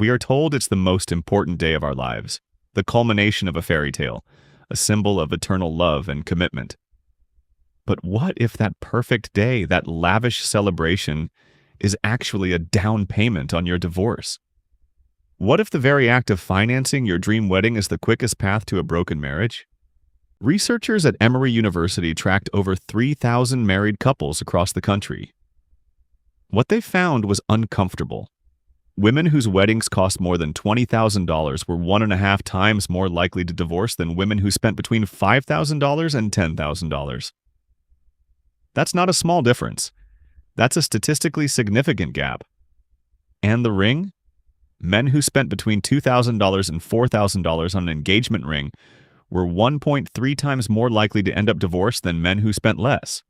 We are told it's the most important day of our lives, the culmination of a fairy tale, a symbol of eternal love and commitment. But what if that perfect day, that lavish celebration, is actually a down payment on your divorce? What if the very act of financing your dream wedding is the quickest path to a broken marriage? Researchers at Emory University tracked over 3,000 married couples across the country. What they found was uncomfortable. Women whose weddings cost more than $20,000 were 1.5 times more likely to divorce than women who spent between $5,000 and $10,000. That's not a small difference. That's a statistically significant gap. And the ring? Men who spent between $2,000 and $4,000 on an engagement ring were 1.3 times more likely to end up divorced than men who spent less.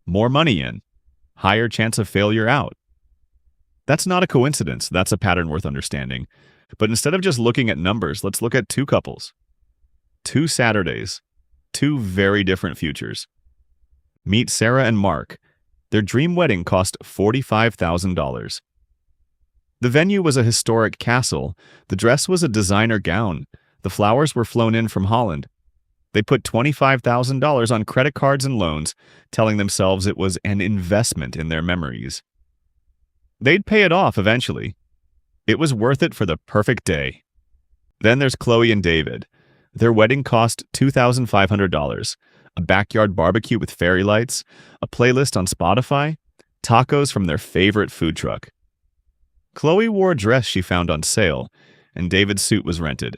More money in, higher chance of failure out. That's not a coincidence, that's a pattern worth understanding. But instead of just looking at numbers, let's look at two couples. 2 Saturdays, 2 very different futures. Meet Sarah and Mark. Their dream wedding cost $45,000. The venue was a historic castle. The dress was a designer gown. The flowers were flown in from Holland. They put $25,000 on credit cards and loans, telling themselves it was an investment in their memories. They'd pay it off eventually. It was worth it for the perfect day. Then there's Chloe and David. Their wedding cost $2,500. A backyard barbecue with fairy lights, a playlist on Spotify, tacos from their favorite food truck. Chloe wore a dress she found on sale, and David's suit was rented.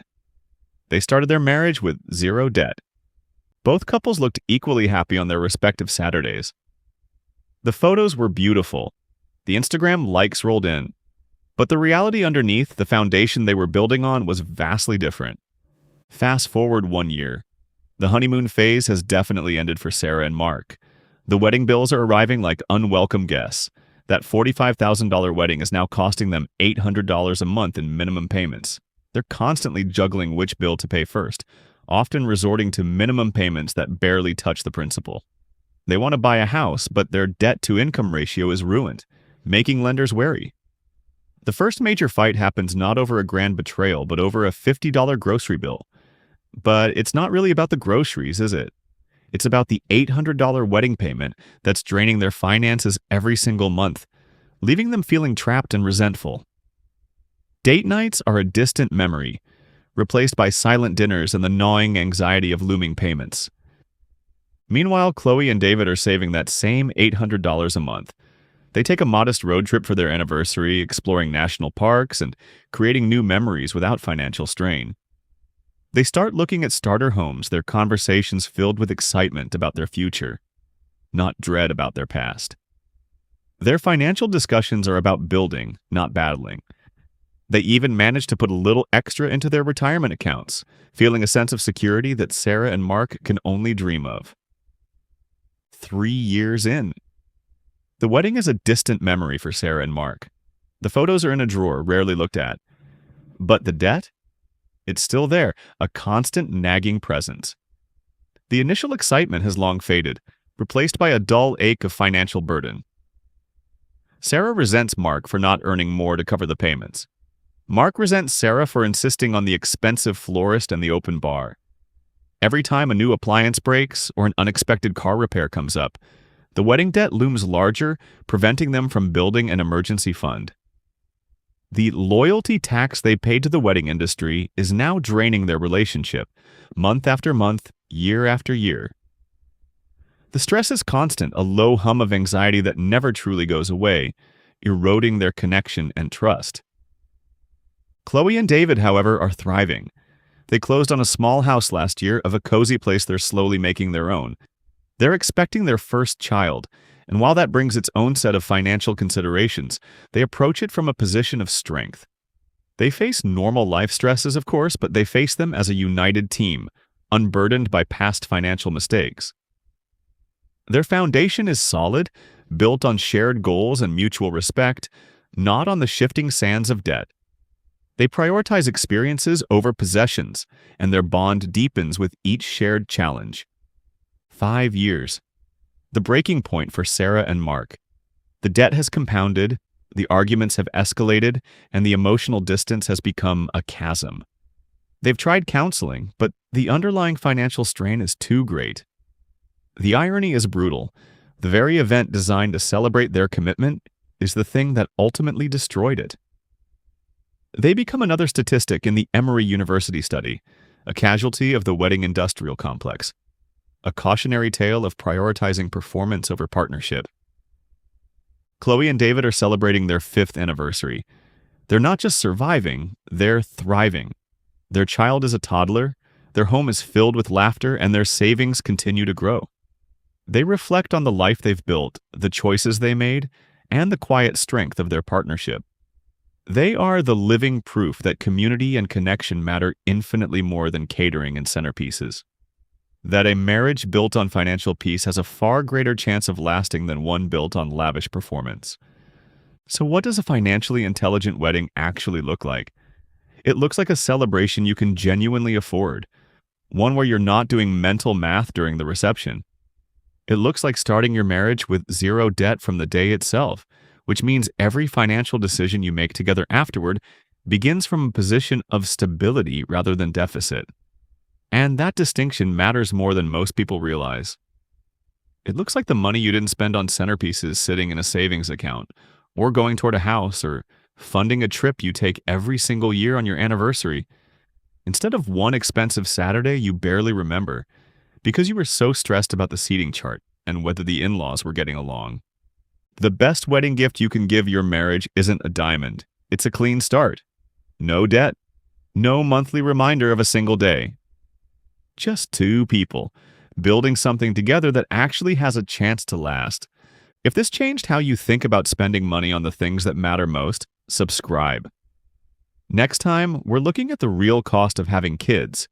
They started their marriage with 0 debt. Both couples looked equally happy on their respective Saturdays. The photos were beautiful. The Instagram likes rolled in. But the reality underneath, the foundation they were building on, was vastly different. Fast forward 1 year. The honeymoon phase has definitely ended for Sarah and Mark. The wedding bills are arriving like unwelcome guests. That $45,000 wedding is now costing them $800 a month in minimum payments. They're constantly juggling which bill to pay first, often resorting to minimum payments that barely touch the principal. They want to buy a house, but their debt-to-income ratio is ruined, making lenders wary. The first major fight happens not over a grand betrayal, but over a $50 grocery bill. But it's not really about the groceries, is it? It's about the $800 wedding payment that's draining their finances every single month, leaving them feeling trapped and resentful. Date nights are a distant memory, replaced by silent dinners and the gnawing anxiety of looming payments. Meanwhile, Chloe and David are saving that same $800 a month. They take a modest road trip for their anniversary, exploring national parks and creating new memories without financial strain. They start looking at starter homes, their conversations filled with excitement about their future, not dread about their past. Their financial discussions are about building, not battling. They even manage to put a little extra into their retirement accounts, feeling a sense of security that Sarah and Mark can only dream of. 3 years in. The wedding is a distant memory for Sarah and Mark. The photos are in a drawer, rarely looked at. But the debt? It's still there, a constant nagging presence. The initial excitement has long faded, replaced by a dull ache of financial burden. Sarah resents Mark for not earning more to cover the payments. Mark resents Sarah for insisting on the expensive florist and the open bar. Every time a new appliance breaks or an unexpected car repair comes up, the wedding debt looms larger, preventing them from building an emergency fund. The loyalty tax they paid to the wedding industry is now draining their relationship, month after month, year after year. The stress is constant, a low hum of anxiety that never truly goes away, eroding their connection and trust. Chloe and David, however, are thriving. They closed on a small house last year of a cozy place they're slowly making their own. They're expecting their first child, and while that brings its own set of financial considerations, they approach it from a position of strength. They face normal life stresses, of course, but they face them as a united team, unburdened by past financial mistakes. Their foundation is solid, built on shared goals and mutual respect, not on the shifting sands of debt. They prioritize experiences over possessions, and their bond deepens with each shared challenge. 5 years. The breaking point for Sarah and Mark. The debt has compounded, The arguments have escalated, and the emotional distance has become a chasm. They've tried counseling, but the underlying financial strain is too great. The irony is brutal. The very event designed to celebrate their commitment is the thing that ultimately destroyed it. They become another statistic in the Emory University study, a casualty of the wedding industrial complex, a cautionary tale of prioritizing performance over partnership. Chloe and David are celebrating their 5th anniversary. They're not just surviving, they're thriving. Their child is a toddler, their home is filled with laughter, and their savings continue to grow. They reflect on the life they've built, the choices they made, and the quiet strength of their partnership. They are the living proof that community and connection matter infinitely more than catering and centerpieces. That a marriage built on financial peace has a far greater chance of lasting than one built on lavish performance. So what does a financially intelligent wedding actually look like? It looks like a celebration you can genuinely afford, one where you're not doing mental math during the reception. It looks like starting your marriage with 0 debt from the day itself, which means every financial decision you make together afterward begins from a position of stability rather than deficit. And that distinction matters more than most people realize. It looks like the money you didn't spend on centerpieces sitting in a savings account, or going toward a house, or funding a trip you take every single year on your anniversary. Instead of one expensive Saturday you barely remember, because you were so stressed about the seating chart and whether the in-laws were getting along. The best wedding gift you can give your marriage isn't a diamond. It's a clean start. No debt. No monthly reminder of a single day. Just 2 people, building something together that actually has a chance to last. If this changed how you think about spending money on the things that matter most, subscribe. Next time, we're looking at the real cost of having kids,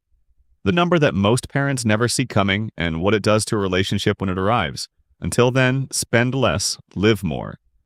the number that most parents never see coming, and what it does to a relationship when it arrives. Until then, spend less, live more.